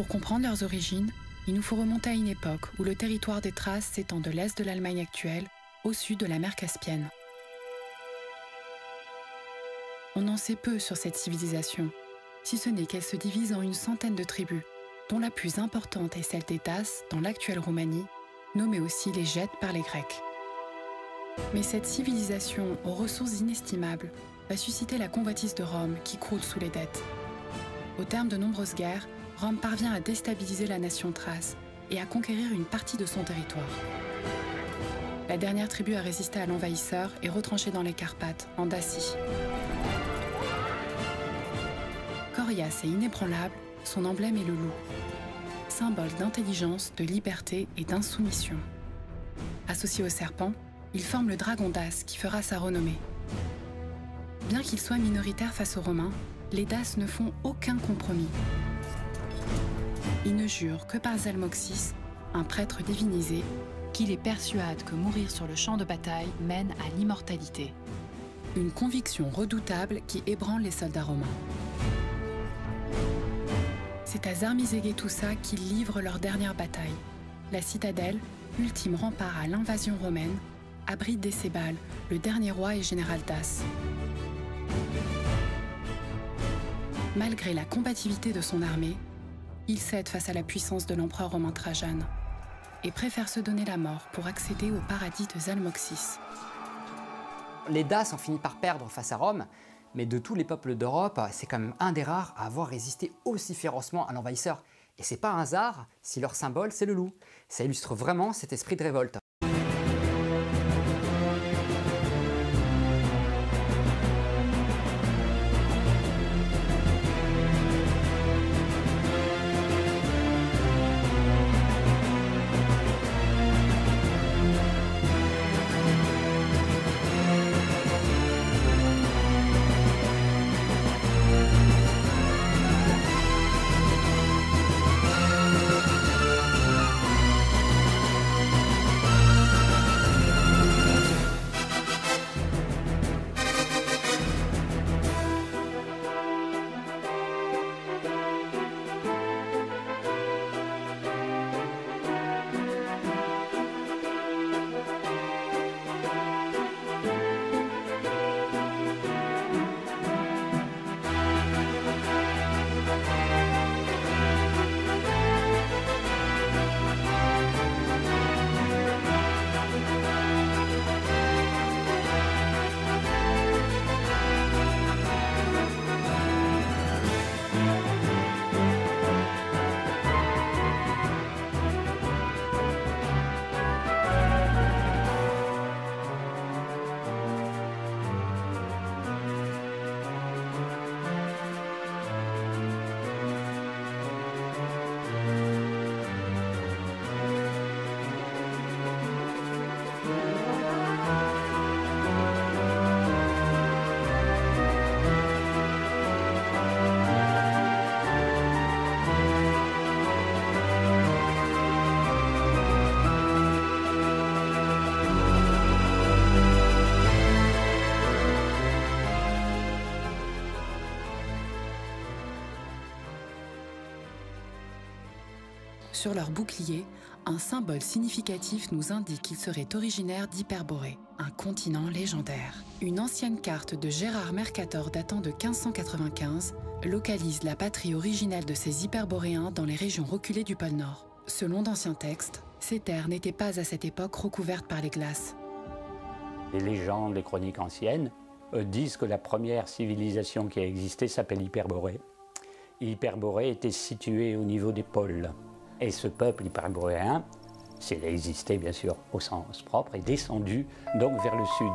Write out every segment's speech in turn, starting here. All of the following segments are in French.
Pour comprendre leurs origines, il nous faut remonter à une époque où le territoire des Thraces s'étend de l'est de l'Allemagne actuelle au sud de la mer Caspienne. On en sait peu sur cette civilisation, si ce n'est qu'elle se divise en une centaine de tribus, dont la plus importante est celle des Daces dans l'actuelle Roumanie, nommée aussi les Gètes par les Grecs. Mais cette civilisation aux ressources inestimables va susciter la convoitise de Rome qui croule sous les dettes. Au terme de nombreuses guerres, Rome parvient à déstabiliser la nation thrace et à conquérir une partie de son territoire. La dernière tribu à résister à l'envahisseur est retranchée dans les Carpates, en Dacie. Coriace et inébranlable, son emblème est le loup, symbole d'intelligence, de liberté et d'insoumission. Associé au serpent, il forme le dragon Dace qui fera sa renommée. Bien qu'ils soient minoritaires face aux Romains, les Daces ne font aucun compromis. Ils ne jurent que par Zalmoxis, un prêtre divinisé, qui les persuade que mourir sur le champ de bataille mène à l'immortalité. Une conviction redoutable qui ébranle les soldats romains. C'est à Zarmizegetusa qu'ils livrent leur dernière bataille. La citadelle, ultime rempart à l'invasion romaine, abrite Décébal, le dernier roi et général dace. Malgré la combativité de son armée, il cède face à la puissance de l'empereur romain Trajan et préfère se donner la mort pour accéder au paradis de Zalmoxis. Les Daces ont fini par perdre face à Rome, mais de tous les peuples d'Europe, c'est quand même un des rares à avoir résisté aussi férocement à l'envahisseur. Et c'est pas un hasard si leur symbole c'est le loup. Ça illustre vraiment cet esprit de révolte. Sur leur bouclier, un symbole significatif nous indique qu'ils seraient originaires d'Hyperborée, un continent légendaire. Une ancienne carte de Gérard Mercator datant de 1595 localise la patrie originelle de ces Hyperboréens dans les régions reculées du pôle Nord. Selon d'anciens textes, ces terres n'étaient pas à cette époque recouvertes par les glaces. Les légendes, les chroniques anciennes disent que la première civilisation qui a existé s'appelle Hyperborée. Hyperborée était située au niveau des pôles. Et ce peuple hyperboréen, s'il a existé bien sûr au sens propre, est descendu donc vers le sud.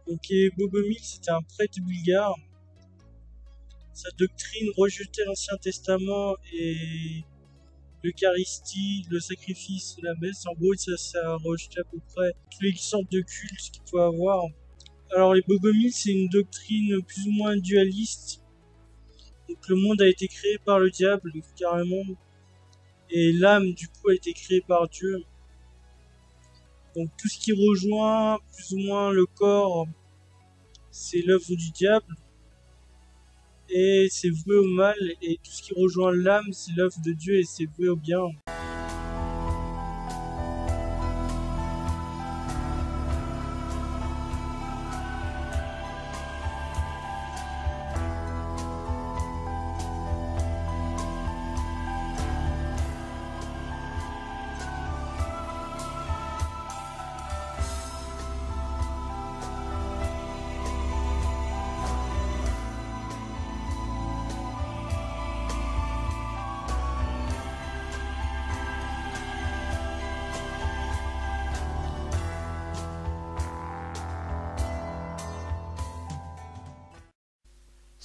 Donc Bogomil, c'était un prêtre bulgare. Sa doctrine rejetait l'Ancien Testament et l'Eucharistie, le sacrifice, la messe. En gros, ça rejetait à peu près toutes les sortes de cultes qu'il faut avoir. Alors les Bogomils, c'est une doctrine plus ou moins dualiste. Donc le monde a été créé par le diable, carrément. Et l'âme, du coup, a été créée par Dieu. Donc tout ce qui rejoint plus ou moins le corps, c'est l'œuvre du diable. Et c'est voué au mal. Et tout ce qui rejoint l'âme, c'est l'œuvre de Dieu et c'est voué au bien.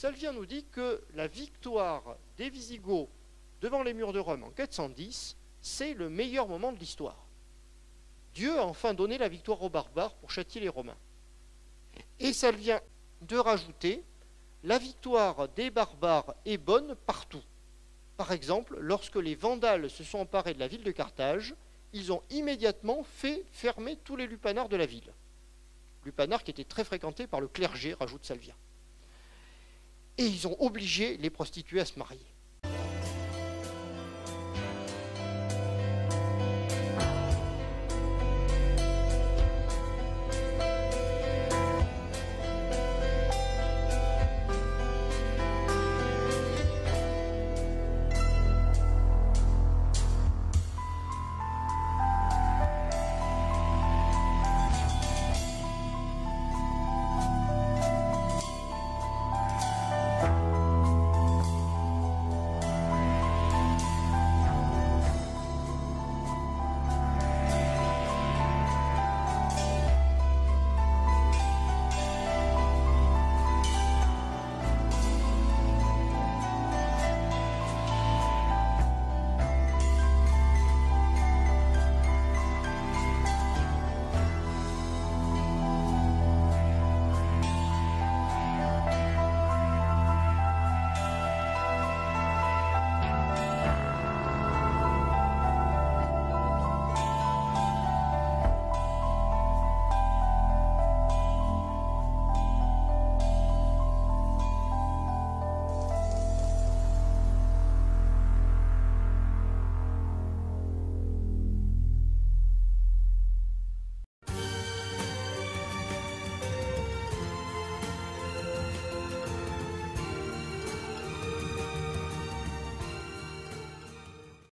Salvien nous dit que la victoire des Wisigoths devant les murs de Rome en 410, c'est le meilleur moment de l'histoire. Dieu a enfin donné la victoire aux barbares pour châtier les Romains. Et Salvien de rajouter, la victoire des barbares est bonne partout. Par exemple, lorsque les Vandales se sont emparés de la ville de Carthage, ils ont immédiatement fait fermer tous les lupanards de la ville. Lupanards qui étaient très fréquentés par le clergé, rajoute Salvien. Et ils ont obligé les prostituées à se marier.